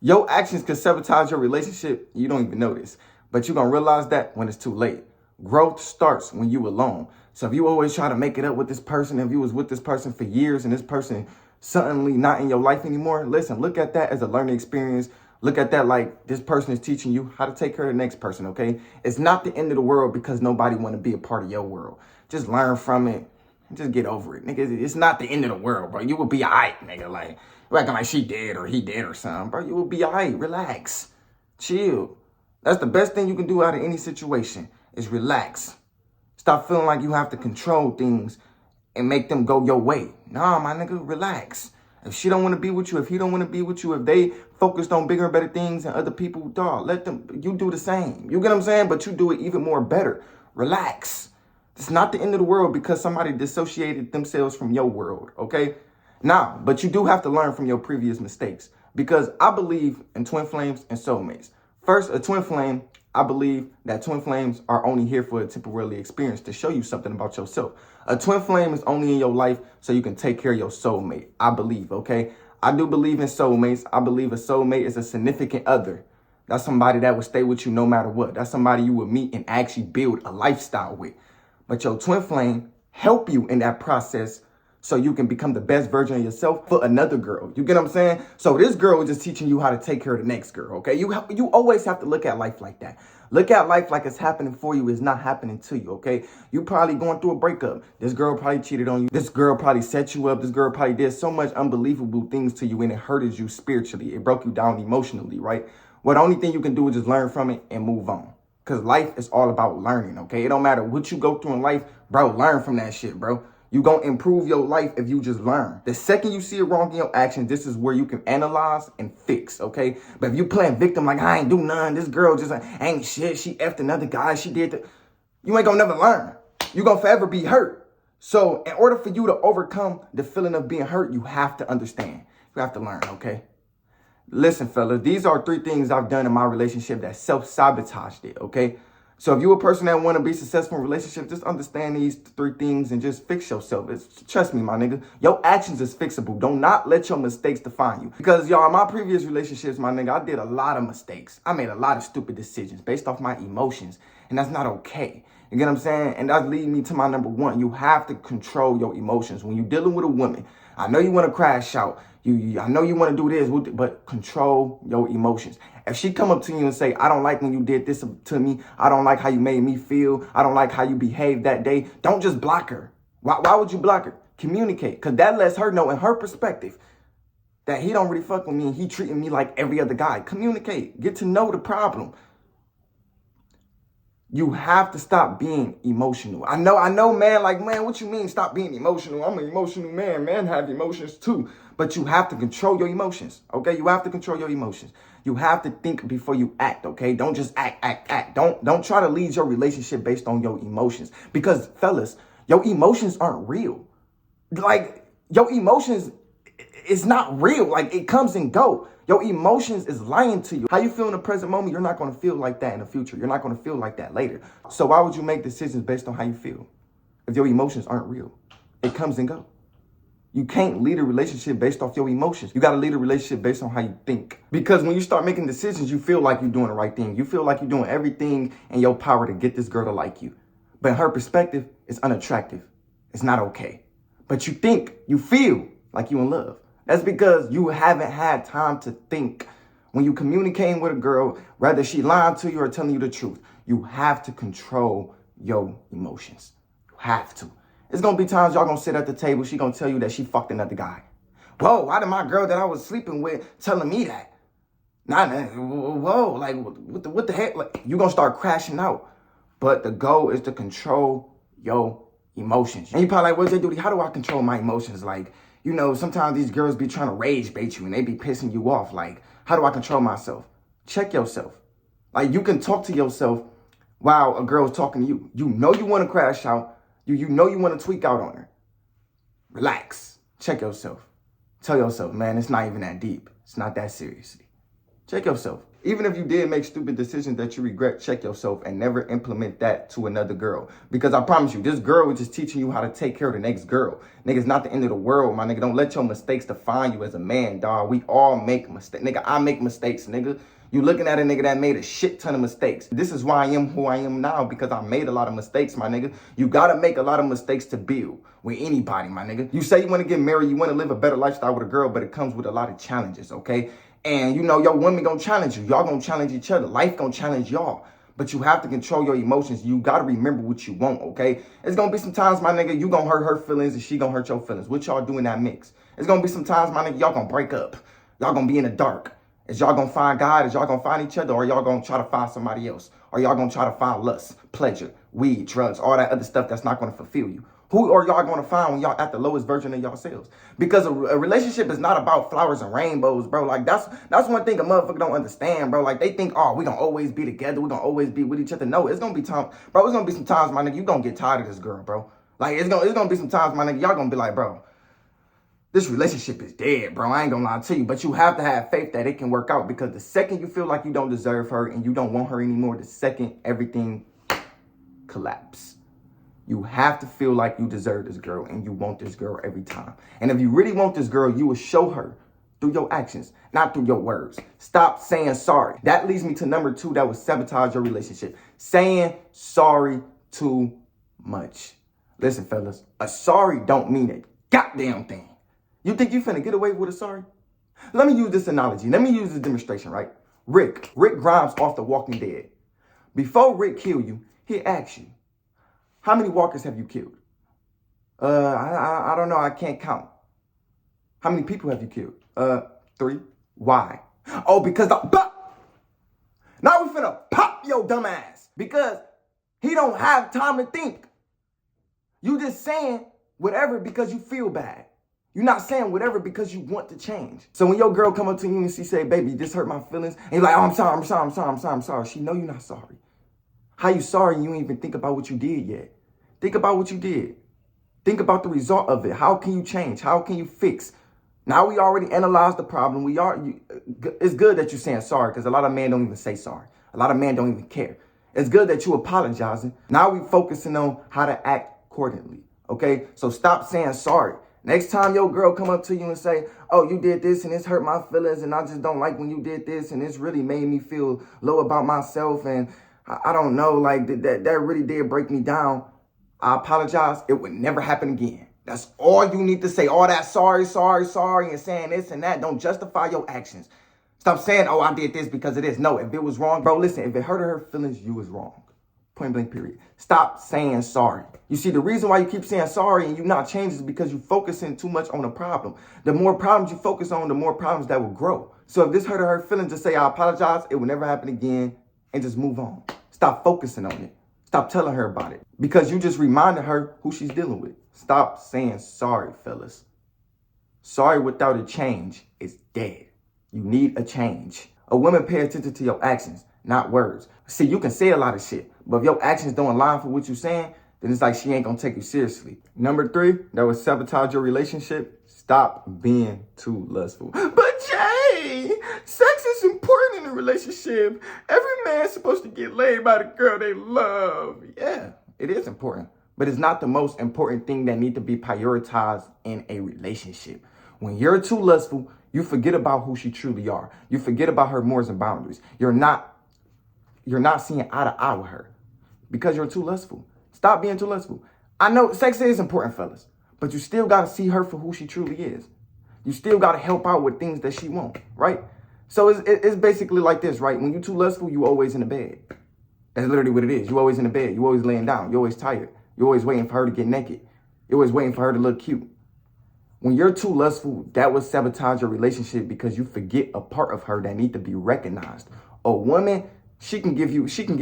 Your actions can sabotage your relationship. You don't even notice. But you're going to realize that when it's too late. Growth starts when you alone. So if you always try to make it up with this person, if you was with this person for years and this person suddenly not in your life anymore, listen, look at that as a learning experience. Look at that like this person is teaching you how to take care of the next person, okay? It's not the end of the world because nobody want to be a part of your world. Just learn from it. Just get over it, nigga. It's not the end of the world, bro. You will be all right, nigga. Like, you acting like she dead or he dead or something, bro. You will be all right. Relax. Chill. That's the best thing you can do out of any situation is relax. Stop feeling like you have to control things and make them go your way. Nah, my nigga, relax. If she don't want to be with you, if he don't want to be with you, if they focused on bigger and better things and other people, dog, let them, you do the same. You get what I'm saying? But you do it even more better. Relax. It's not the end of the world because somebody dissociated themselves from your world, okay? Nah, but you do have to learn from your previous mistakes because I believe in twin flames and soulmates. First, a twin flame, I believe that twin flames are only here for a temporary experience to show you something about yourself. A twin flame is only in your life so you can take care of your soulmate, I believe, okay? I do believe in soulmates. I believe a soulmate is a significant other. That's somebody that will stay with you no matter what. That's somebody you will meet and actually build a lifestyle with. But your twin flame help you in that process so you can become the best version of yourself for another girl. You get what I'm saying? So this girl is just teaching you how to take care of the next girl, okay? You always have to look at life like that. Look at life like it's happening for you. It's not happening to you, okay? You probably going through a breakup. This girl probably cheated on you. This girl probably set you up. This girl probably did so much unbelievable things to you and it hurted you spiritually. It broke you down emotionally, right? Well, the only thing you can do is just learn from it and move on. Because life is all about learning, okay? It don't matter what you go through in life, bro, learn from that shit, bro. You gonna improve your life if you just learn. The second you see it wrong in your actions, this is where you can analyze and fix, okay? But if you playing victim like, I ain't do none, this girl just ain't shit, she effed another guy, she did that, you ain't gonna never learn. You gonna forever be hurt. So in order for you to overcome the feeling of being hurt, you have to understand. You have to learn, okay? Listen, fellas, these are 3 things I've done in my relationship that self-sabotaged it, okay? So if you're a person that want to be successful in a relationship, just understand these 3 things and just fix yourself. Trust me, my nigga. Your actions is fixable. Do not let your mistakes define you. Because, y'all, in my previous relationships, my nigga, I did a lot of mistakes. I made a lot of stupid decisions based off my emotions. And that's not okay. You get what I'm saying? And that leads me to my number 1. You have to control your emotions. When you're dealing with a woman, I know you want to crash out. I know you want to do this, but control your emotions. If she come up to you and say, I don't like when you did this to me. I don't like how you made me feel. I don't like how you behaved that day. Don't just block her. Why would you block her? Communicate. Because that lets her know in her perspective that he don't really fuck with me and he treating me like every other guy. Communicate. Get to know the problem. You have to stop being emotional. I know, man, like, man, what you mean stop being emotional? I'm an emotional man. Man have emotions too. But you have to control your emotions, okay? You have to control your emotions. You have to think before you act, okay? Don't just act. Don't try to lead your relationship based on your emotions. Because, fellas, your emotions aren't real. Like, your emotions is not real. Like, it comes and go. Your emotions is lying to you. How you feel in the present moment, you're not going to feel like that in the future. You're not going to feel like that later. So why would you make decisions based on how you feel if your emotions aren't real? It comes and go. You can't lead a relationship based off your emotions. You got to lead a relationship based on how you think. Because when you start making decisions, you feel like you're doing the right thing. You feel like you're doing everything in your power to get this girl to like you. But in her perspective, it's unattractive. It's not okay. But you think, you feel like you in love. That's because you haven't had time to think. When you communicating with a girl, whether she lying to you or telling you the truth, you have to control your emotions. You have to. It's going to be times y'all going to sit at the table. She going to tell you that she fucked another guy. Whoa, why did my girl that I was sleeping with telling me that? Nah, whoa, like, what the heck? Like, you going to start crashing out. But the goal is to control your emotions. And you probably like, what's Jayyduty? How do I control my emotions? Like, you know, sometimes these girls be trying to rage bait you and they be pissing you off. Like, how do I control myself? Check yourself. Like, you can talk to yourself while a girl's talking to you. You know you want to crash out. You know you want to tweak out on her. Relax. Check yourself. Tell yourself, man, it's not even that deep. It's not that seriously. Check yourself. Even if you did make stupid decisions that you regret, check yourself and never implement that to another girl. Because I promise you, this girl was just teaching you how to take care of the next girl. Nigga, it's not the end of the world, my nigga. Don't let your mistakes define you as a man, dog. We all make mistakes. Nigga, I make mistakes, nigga. You looking at a nigga that made a shit ton of mistakes. This is why I am who I am now, because I made a lot of mistakes, my nigga. You gotta make a lot of mistakes to build with anybody, my nigga. You say you want to get married, you want to live a better lifestyle with a girl, but it comes with a lot of challenges, okay? And you know, your women gonna challenge you. Y'all gonna challenge each other. Life gonna challenge y'all. But you have to control your emotions. You gotta remember what you want, okay? It's gonna be some times, my nigga, you gonna hurt her feelings and she gonna hurt your feelings. What y'all do in that mix? It's gonna be some times, my nigga, y'all gonna break up. Y'all gonna be in the dark. Is y'all gonna find God? Is y'all gonna find each other? Or y'all gonna try to find somebody else? Or y'all gonna try to find lust, pleasure, weed, drugs, all that other stuff that's not gonna fulfill you? Who are y'all gonna find when y'all at the lowest version of yourselves? Because a relationship is not about flowers and rainbows, bro. Like that's one thing a motherfucker don't understand, bro. Like they think, oh, we gonna always be together. We gonna always be with each other. No, it's gonna be time, bro. It's gonna be some times, my nigga, you gonna get tired of this girl, bro. Like it's gonna be some times, my nigga, y'all gonna be like, bro, this relationship is dead, bro. I ain't gonna lie to you, but you have to have faith that it can work out, because the second you feel like you don't deserve her and you don't want her anymore, the second everything collapse. You have to feel like you deserve this girl and you want this girl every time. And if you really want this girl, you will show her through your actions, not through your words. Stop saying sorry. That leads me to number 2 that would sabotage your relationship. Saying sorry too much. Listen, fellas, a sorry don't mean a goddamn thing. You think you finna get away with a sorry? Let me use this analogy. Let me use this demonstration, right? Rick Grimes off The Walking Dead. Before Rick kill you, he asks you, how many walkers have you killed? I don't know. I can't count. How many people have you killed? 3. Why? Oh, because now we finna pop your dumb ass, because he don't have time to think. You just saying whatever because you feel bad. You're not saying whatever because you want to change. So when your girl come up to you and she say, baby, this hurt my feelings, and you're like, oh, I'm sorry. She know you're not sorry. How you sorry and you ain't even think about what you did yet? Think about what you did. Think about the result of it. How can you change? How can you fix? Now we already analyzed the problem. It's good that you're saying sorry, because a lot of men don't even say sorry. A lot of men don't even care. It's good that you apologizing. Now we focusing on how to act accordingly. Okay? So stop saying sorry. Next time your girl come up to you and say, oh, you did this and it's hurt my feelings and I just don't like when you did this and it's really made me feel low about myself and I don't know, like that really did break me down. I apologize. It would never happen again. That's all you need to say. All that sorry, and saying this and that don't justify your actions. Stop saying, oh, I did this because of this. No, if it was wrong, bro, listen, if it hurt her feelings, you was wrong. Point blank, period. Stop saying sorry. You see, the reason why you keep saying sorry and you not changing is because you're focusing too much on a problem. The more problems you focus on, the more problems that will grow. So if this hurt her feelings, just say, I apologize. It will never happen again, and just move on. Stop focusing on it. Stop telling her about it, because you just reminded her who she's dealing with. Stop saying sorry, fellas. Sorry without a change is dead. You need a change. A woman pay attention to your actions, not words. See, you can say a lot of shit, but if your actions don't align for what you're saying, then it's like she ain't gonna take you seriously. Number 3, that would sabotage your relationship. Stop being too lustful. But Jay, sex is important in a relationship. Every man's supposed to get laid by the girl they love. Yeah, it is important, but it's not the most important thing that need to be prioritized in a relationship. When you're too lustful, you forget about who she truly are. You forget about her morals and boundaries. You're not seeing eye to eye with her because you're too lustful. Stop being too lustful. I know sex is important, fellas, but you still got to see her for who she truly is. You still got to help out with things that she wants, right? So it's basically like this, right? When you're too lustful, you always in the bed. That's literally what it is. You always in the bed. You always laying down. You always tired. You're always waiting for her to get naked. You're always waiting for her to look cute. When you're too lustful, that will sabotage your relationship because you forget a part of her that need to be recognized. A woman, she can give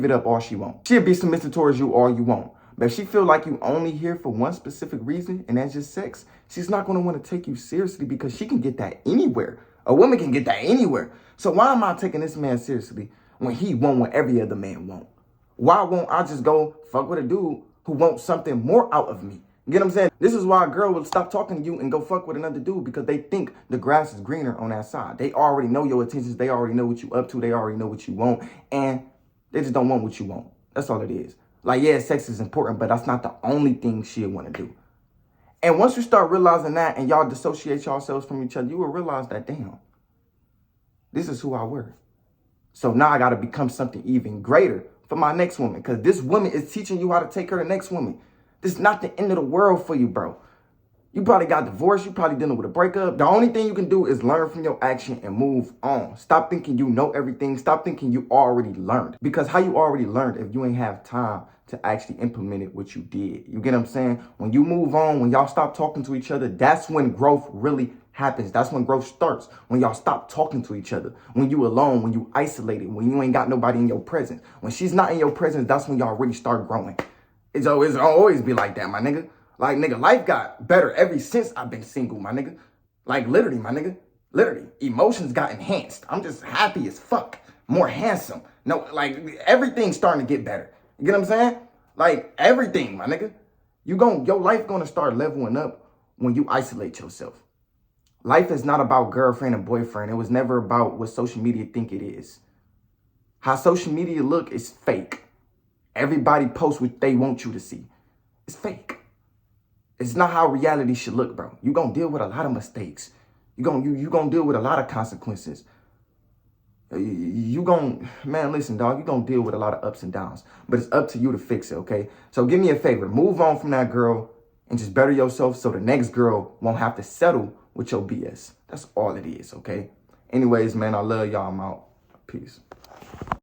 it up all she wants. She'll be submissive towards you all you want. But if she feel like you only here for one specific reason, and that's just sex, she's not going to want to take you seriously because she can get that anywhere. A woman can get that anywhere. So why am I taking this man seriously when he want what every other man want? Why won't I just go fuck with a dude who wants something more out of me? You get what I'm saying? This is why a girl will stop talking to you and go fuck with another dude, because they think the grass is greener on that side. They already know your intentions. They already know what you up to. They already know what you want. And they just don't want what you want. That's all it is. Like, yeah, sex is important, but that's not the only thing she'll want to do. And once you start realizing that and y'all dissociate yourselves from each other, you will realize that, damn, this is who I were. So now I got to become something even greater for my next woman, because this woman is teaching you how to take care of the next woman. This is not the end of the world for you, bro. You probably got divorced. You probably dealing with a breakup. The only thing you can do is learn from your action and move on. Stop thinking you know everything. Stop thinking you already learned. Because how you already learned if you ain't have time to actually implement it, what you did? You get what I'm saying? When you move on, when y'all stop talking to each other, that's when growth really happens. That's when growth starts. When y'all stop talking to each other. When you alone, when you isolated, when you ain't got nobody in your presence. When she's not in your presence, that's when y'all really start growing. It's always be like that, my nigga. Like, nigga, life got better ever since I've been single, my nigga. Like, literally, my nigga. Literally. Emotions got enhanced. I'm just happy as fuck. More handsome. No, like, everything's starting to get better. You get what I'm saying? Like, everything, my nigga. Your life gonna start leveling up when you isolate yourself. Life is not about girlfriend and boyfriend. It was never about what social media think it is. How social media look is fake. Everybody posts what they want you to see. It's fake. It's not how reality should look, bro. You're going to deal with a lot of mistakes. You're gonna deal with a lot of consequences. Man, listen, dog, you're going to deal with a lot of ups and downs. But it's up to you to fix it, okay? So give me a favor. Move on from that girl and just better yourself so the next girl won't have to settle with your BS. That's all it is, okay? Anyways, man, I love y'all. I'm out. Peace.